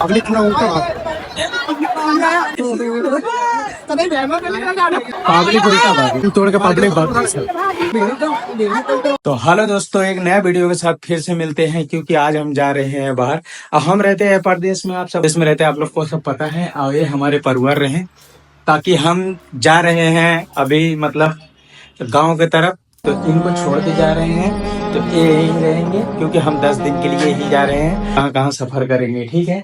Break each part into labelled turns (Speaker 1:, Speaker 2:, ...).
Speaker 1: Public थोड़ा उल्टा public उल्टा भाग तोड़ के पब्लिक भाग। तो हेलो दोस्तों, एक नया वीडियो के साथ फिर से मिलते हैं, क्योंकि आज हम जा रहे हैं बाहर। अब हम रहते हैं परदेश में, आप सब देश में रहते हैं, आप लोग को सब पता है। और ये हमारे परिवार रहे, ताकि हम जा रहे हैं अभी मतलब गांव की तरफ, तो इनको छोड़ के जा रहे हैं। तो ये यहीं रहेंगे, क्योंकि हम 10 दिन के लिए ही जा रहे हैं, कहाँ कहाँ सफर करेंगे। ठीक है,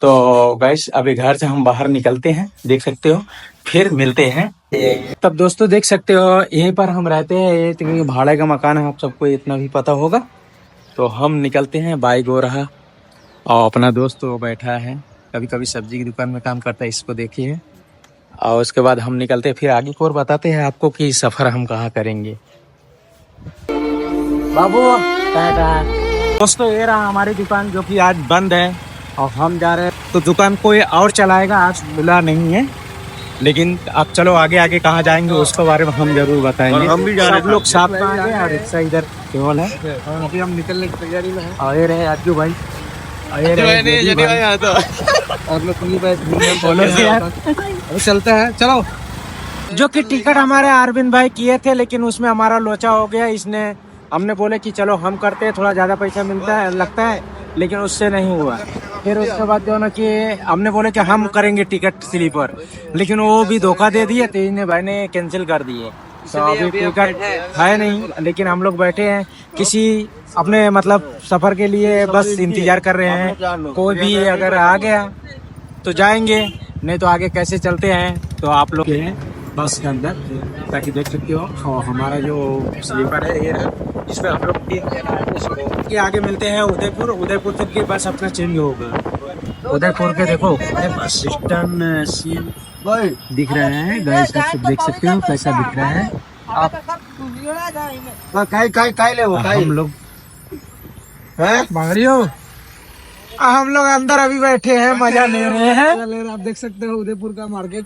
Speaker 1: तो गाइस अभी घर से हम बाहर निकलते हैं, देख सकते हो, फिर मिलते हैं। तब दोस्तों देख सकते हो यहीं पर हम रहते हैं, ये तो भाड़े का मकान है, आप सबको इतना भी पता होगा। तो हम निकलते हैं, बाइक हो रहा और अपना दोस्त वो बैठा है, कभी कभी सब्जी की दुकान में काम करता है, इसको देखिए। और उसके बाद हम निकलते हैं, फिर आगे को और बताते हैं आपको कि सफर हम कहाँ करेंगे। बाबू दोस्तों, ये रहा हमारी दुकान, जो कि आज बंद है और हम जा रहे हैं। तो दुकान कोई और चलाएगा, आज मिला नहीं है। लेकिन अब चलो आगे आगे कहाँ जाएंगे उसके बारे में हम जरूर बताएंगे। हम भी जा रहे हैं, सब लोग साथ में आएंगे और रिक्शा इधर केवल है। अभी हम निकलने की तैयारी में हैं। और ये रहे अज्जू भाई, चलते हैं, चलो। जो कि टिकट हमारे अरविंद भाई किए थे, लेकिन उसमें हमारा लोचा हो गया। इसने हमने बोले कि चलो हम करते हैं, थोड़ा ज़्यादा पैसा मिलता है लगता है, लेकिन उससे नहीं हुआ। फिर उसके बाद जो ना कि हमने बोले कि हम करेंगे टिकट स्लीपर, लेकिन वो भी धोखा दे दिए, तो इन्हें भाई ने कैंसिल कर दिए। तो अभी टिकट है नहीं, लेकिन हम लोग बैठे हैं किसी अपने मतलब सफर के लिए, बस इंतजार कर रहे हैं। कोई भी अगर आ गया तो जाएंगे, नहीं तो आगे कैसे चलते हैं। तो आप लोग हैं बस के अंदर, ताकि देख सकते हो। और हमारा जो स्लीपर है ये रहा, इसमें हम लोग के आगे मिलते हैं उदयपुर। उदयपुर तक की बस अपना चेंज होगा। उदयपुर के देखो बस स्टैंड सीन दिख रहे हैं, गाइस देख सकते हो कैसा दिख रहा है। आप हम लोग हम लोग अंदर अभी बैठे हैं, मजा ले रहे हैं। आप देख सकते हो उदयपुर का मार्केट,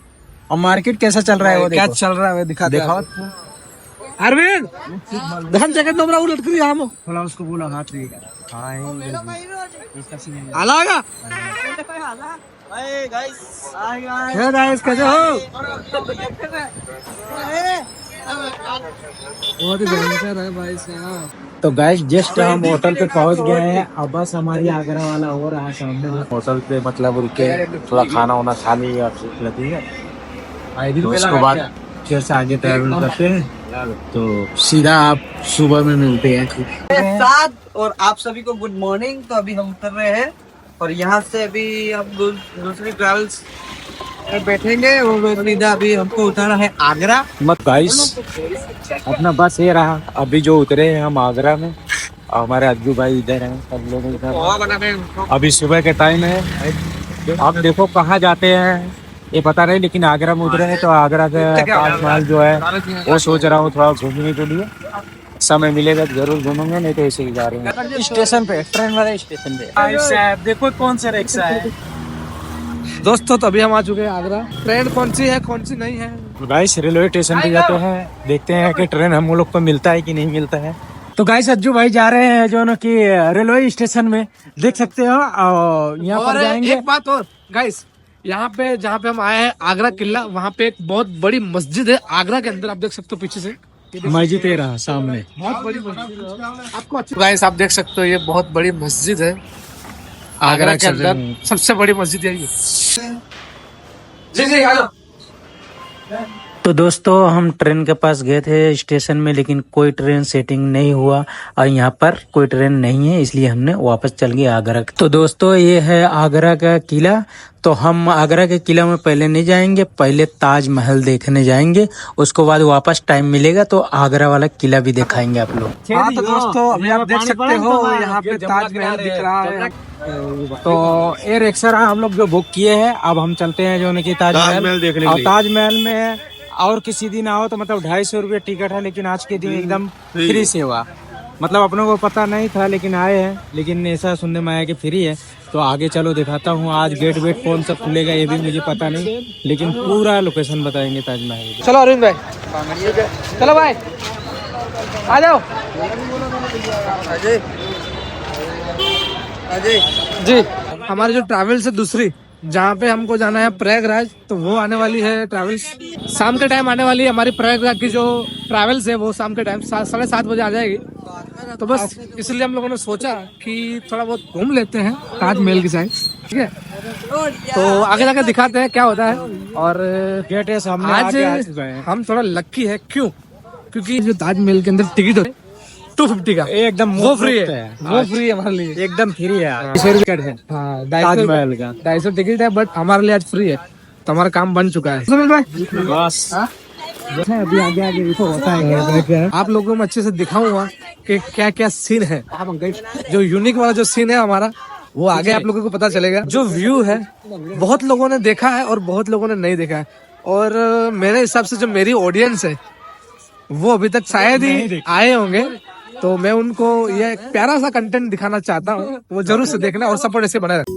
Speaker 1: और मार्केट कैसा चल रहा है, वो क्या चल रहा है दिखा अरविंद धन जगह नंबर उलट कर हम थोड़ा उसको बोला हाथ रे आलागा। हाय गाइस कैसे हो? बहुत भयंकर है भाई साहब। तो गाइस जस्ट हम होटल पे पहुंच गए हैं। अब बस हमारी आगरा वाला हो रहा है सामने। होटल पे मतलब रुके, थोड़ा खाना वाना खा लिए और ठीक है। तो उसके बाद फिर से आगे ट्रैवल करते हैं, तो सीधा आप सुबह में मिलते हैं साथ। और आप सभी को गुड मॉर्निंग। तो अभी हम उतर रहे हैं, और यहाँ से अभी हम दूसरी ट्रैवल्स बैठेंगे। और सीधा अभी हमको उतारा है आगरा। मत गाइस अपना बस ये रहा, अभी जो उतरे हैं हम आगरा में। और हमारे अज्जू भाई इधर हैं, सब लोग इधर। अभी सुबह के टाइम है, आप देखो कहाँ जाते हैं ये पता नहीं, लेकिन आगरा में उतरे हैं। तो आगरा के ताजमहल जो है वो सोच रहा हूँ थोड़ा घूमने के लिए, समय मिलेगा तो जरूर घूमेंगे, नहीं तो ऐसे ही जा रहे हैं स्टेशन पे, ट्रेन वाले स्टेशन पे। देखो कौन सा रिक्शा है दोस्तों। तो अभी हम आ चुके हैं आगरा। ट्रेन कौन सी है कौन सी नहीं है, गाइस रेलवे स्टेशन पे जाते हैं, देखते हैं कि ट्रेन हम लोग को मिलता है कि नहीं मिलता है। तो गाइस अज्जू भाई जा रहे हैं जो ना कि रेलवे स्टेशन में, देख सकते हो। और यहाँ पर जाएंगे। एक बात और गाइस, यहाँ पे जहाँ पे हम आए हैं आगरा किला, वहाँ पे एक बहुत बड़ी मस्जिद है आगरा के अंदर। आप देख सकते हो पीछे से मस्जिद है रहा सामने, बहुत बड़ी मस्जिद है। आपको अच्छी गाइस आप देख सकते हो, ये बहुत बड़ी मस्जिद है आगरा के अंदर, सबसे बड़ी मस्जिद है ये। जी तो दोस्तों हम ट्रेन के पास गए थे स्टेशन में, लेकिन कोई ट्रेन सेटिंग नहीं हुआ और यहाँ पर कोई ट्रेन नहीं है, इसलिए हमने वापस चल गए आगरा। तो दोस्तों ये है आगरा का किला। तो हम आगरा के किला में पहले नहीं जाएंगे, पहले ताजमहल देखने जाएंगे, उसके बाद वापस टाइम मिलेगा तो आगरा वाला किला भी दिखाएंगे आप लोग। हाँ तो दोस्तों अभी आप देख सकते हो यहाँ पे ताजमहल दिख रहा है। तो ये रिक्शा हम लोग जो बुक किए हैं, अब हम चलते हैं जो कि ताजमहल देखने। और ताजमहल में और किसी दिन आओ तो मतलब 250 रुपये टिकट है, लेकिन आज के दिन एकदम फ्री सेवा। मतलब अपनों को पता नहीं था, लेकिन आए हैं, लेकिन ऐसा सुनने में आया कि फ्री है। तो आगे चलो दिखाता हूँ, आज गेट वेट कौन सा खुलेगा ये भी मुझे पता नहीं, लेकिन पूरा लोकेशन बताएंगे ताजमहल। चलो अरविंद भाई, चलो भाई आ जाओ। अजय जी
Speaker 2: हमारी जो ट्रैवल्स है दूसरी, जहाँ पे हमको जाना है प्रयागराज, तो वो आने वाली है ट्रैवल्स। शाम के टाइम आने वाली है हमारी प्रयागराज की जो ट्रैवल्स है, वो शाम के टाइम 7:30 बजे आ जाएगी। तो बस इसलिए हम लोगों ने सोचा कि थोड़ा बहुत घूम लेते हैं ताजमहल की साइड, ठीक है। तो आगे जाकर दिखाते हैं क्या होता है। और
Speaker 1: गेट है सामने,
Speaker 2: आज
Speaker 1: आगे आ चुके हैं।
Speaker 2: हम थोड़ा लक्की है, क्यों? क्योंकि जो ताजमहल के अंदर टिकट है 250 का,
Speaker 1: एकदम
Speaker 2: वो फ्री है, वो
Speaker 1: आज
Speaker 2: फ्री है हमारे लिए,
Speaker 1: एकदम फ्री है।
Speaker 2: 200 टिकट है। हाँ,
Speaker 1: ताजमहल का
Speaker 2: 250 टिकट है, बट हमारे लिए आज फ्री है। तो हमारा काम बन चुका है। सुनील भाई
Speaker 1: बस
Speaker 2: अभी आगे आगे होता है, आप लोगों को मैं अच्छे से दिखाऊंगा कि क्या क्या सीन है। जो यूनिक वाला जो सीन है हमारा, वो आगे आप लोगों को पता चलेगा। जो व्यू है बहुत लोगों ने देखा है और बहुत लोगों ने नहीं देखा है, और मेरे हिसाब से जो मेरी ऑडियंस है वो अभी तक शायद ही आए होंगे। तो मैं उनको ये प्यारा सा कंटेंट दिखाना चाहता हूँ, वो जरूर से देखना और सपोर्ट ऐसे बनाए रखना।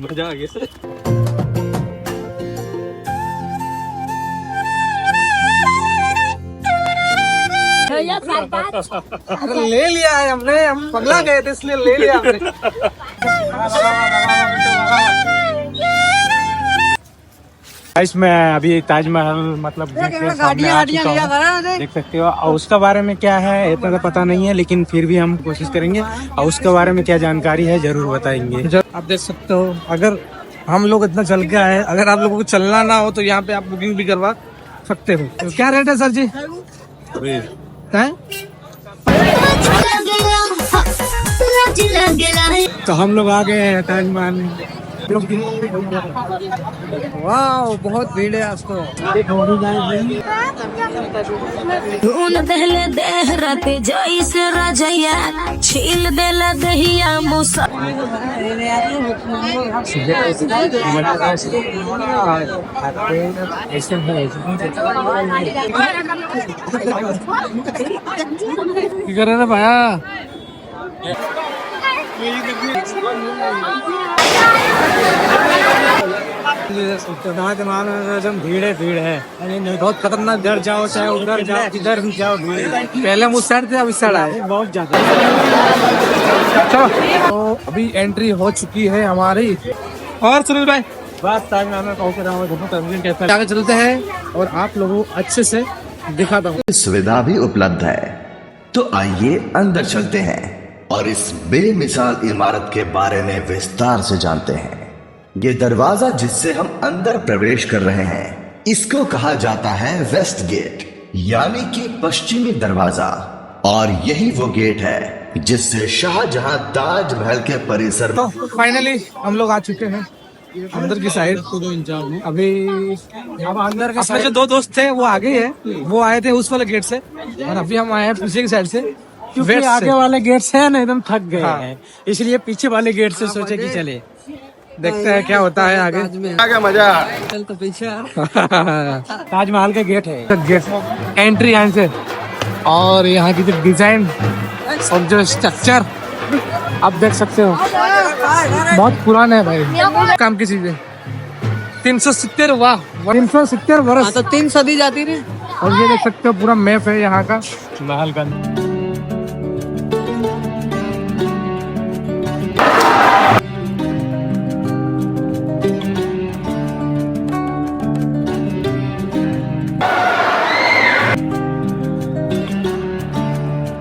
Speaker 1: मजा आ गया।
Speaker 2: अरे ले लिया है हमने, हम पगला गए थे इसलिए ले लिया हमने।
Speaker 1: इसमें अभी ताजमहल मतलब देख सकते हो। और उसके बारे में क्या है इतना तो पता नहीं है, लेकिन फिर भी हम कोशिश करेंगे और उसके बारे में क्या जानकारी है जरूर बताएंगे।
Speaker 2: आप देख सकते हो, अगर हम लोग इतना चल के आए, अगर आप लोगों को चलना ना हो तो यहाँ पे आप बुकिंग भी करवा सकते हो। तो क्या रेट है सर जी?
Speaker 1: तो हम लोग आ गए हैं ताजमहल।
Speaker 2: वाह, बहुत भीड़ है आज तो।
Speaker 3: दहले देह राते जैसे रजैया छील देला दहिया मुसा।
Speaker 2: क्या कर रहे हैं भैया?
Speaker 1: भीड़ है बहुत खतरनाक। इधर जाओ चाहे उधर जाओ, इधर भी जाओ भीड़ है।
Speaker 2: पहले हम उस साइड थे, अब इस साइड आए।
Speaker 1: बहुत ज्यादा।
Speaker 2: चलो, तो अभी एंट्री हो चुकी है हमारी। और सुनील भाई
Speaker 1: बस ताजमहल में पहुंच रहा हूँ। कैसा
Speaker 2: आगे चलते हैं और आप लोगों को अच्छे से दिखाता हूँ।
Speaker 4: सुविधा भी उपलब्ध है, तो आइए अंदर चलते हैं और इस बेमिसाल इमारत के बारे में विस्तार से जानते हैं। ये दरवाजा जिससे हम अंदर प्रवेश कर रहे हैं, इसको कहा जाता है वेस्ट गेट, यानी कि पश्चिमी दरवाजा। और यही वो गेट है जिससे शाहजहां ताजमहल के परिसर।
Speaker 2: तो फाइनली हम लोग आ चुके हैं अंदर की साइड। अभी अब अंदर के अपने जो दो दोस्त थे वो आगे है, वो आए थे उस वाले गेट से, और अभी हम आए हैं पीछे की साइड से,
Speaker 1: क्योंकि आगे वाले गेट से है ना एकदम थक गए
Speaker 2: हाँ।
Speaker 1: हैं, इसलिए पीछे वाले गेट से सोचे कि चले
Speaker 2: देखते हैं क्या होता है आगे।
Speaker 4: क्या मजा।
Speaker 2: चल तो पीछे
Speaker 1: ताजमहल का गेट है।
Speaker 2: गेट एंट्री यहाँ से, और यहाँ की जो डिजाइन और जो स्ट्रक्चर आप देख सकते हो, बहुत पुराना है भाई। काम की चीज है। 370 वाह 370 वर्ष,
Speaker 5: तो 3 सदी जाती रही।
Speaker 2: और ये देख सकते हो पूरा मैप है यहाँ का
Speaker 1: महल का।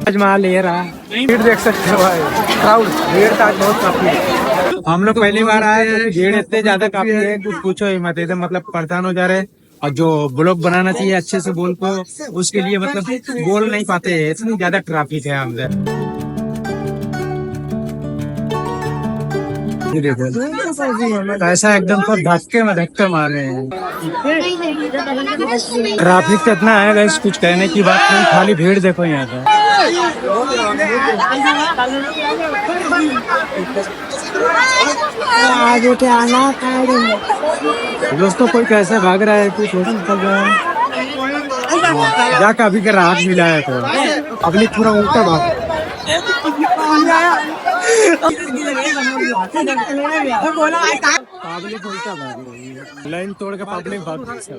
Speaker 1: ताजमहल ले रहा है,
Speaker 2: भीड़ देख सकते हो भाई, क्राउड भीड़ का बहुत काफी है।
Speaker 1: हम लोग पहली बार आए, भीड़ इतने ज्यादा काफी है कुछ पूछो ही मत। एकदम मतलब परेशान हो जा रहे हैं। और जो ब्लॉग बनाना चाहिए अच्छे से बोल को, उसके लिए मतलब बोल नहीं पाते हैं, इतनी ज्यादा ट्रैफिक है अंदर। ऐसा एकदम तो धक्के में धक्के मार रहे हैं। ट्रैफिक तो इतना है गाइस, कुछ कहने की बात नहीं, खाली भीड़ देखो यहाँ पे।
Speaker 5: आगे के आना
Speaker 1: दोस्तों कोई कैसे भाग रहा है, कुछ निकल रहा है। जाकर अभी का राहत मिला है तो अगली पूरा उल्टा भाग। पब्लिक उल्टा भाग रही है, लाइन तोड़ के पब्लिक भाग रही है।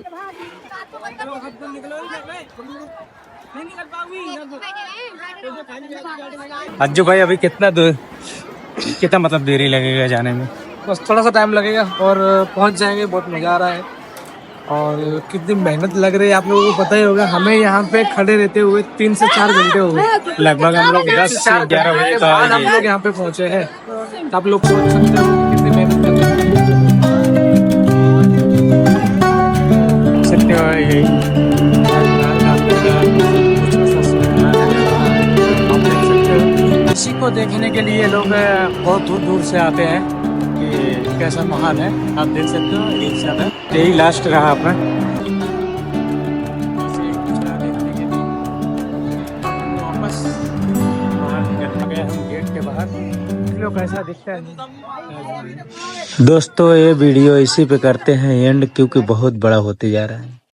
Speaker 1: अज्जू भाई अभी कितना मतलब देरी लगेगा जाने में?
Speaker 2: बस थोड़ा सा टाइम लगेगा और पहुंच जाएंगे। बहुत मजा आ रहा है और कितनी मेहनत लग रही है आप लोगों को पता ही होगा। हमें यहाँ पे खड़े रहते हुए 3 से 4 घंटे हो गए।
Speaker 1: लगभग हम लोग 10 से 11 बजे तो
Speaker 2: बाद हम लोग यहाँ पे पहुंचे हैं। तो आप लोग सोच सकते हो कितनी मेहनत कर रहे
Speaker 1: सकते हो। यही इसी को देखने के लिए लोग बहुत दूर दूर से आते हैं कि कैसा महान है। आप देख सकते हो एक ज्यादा यही लास्ट रहा अपना। वापस हम गेट के बाहर लोग कैसा दिखता है। दोस्तों ये वीडियो इसी पे करते हैं एंड, क्योंकि बहुत बड़ा होते जा रहा है।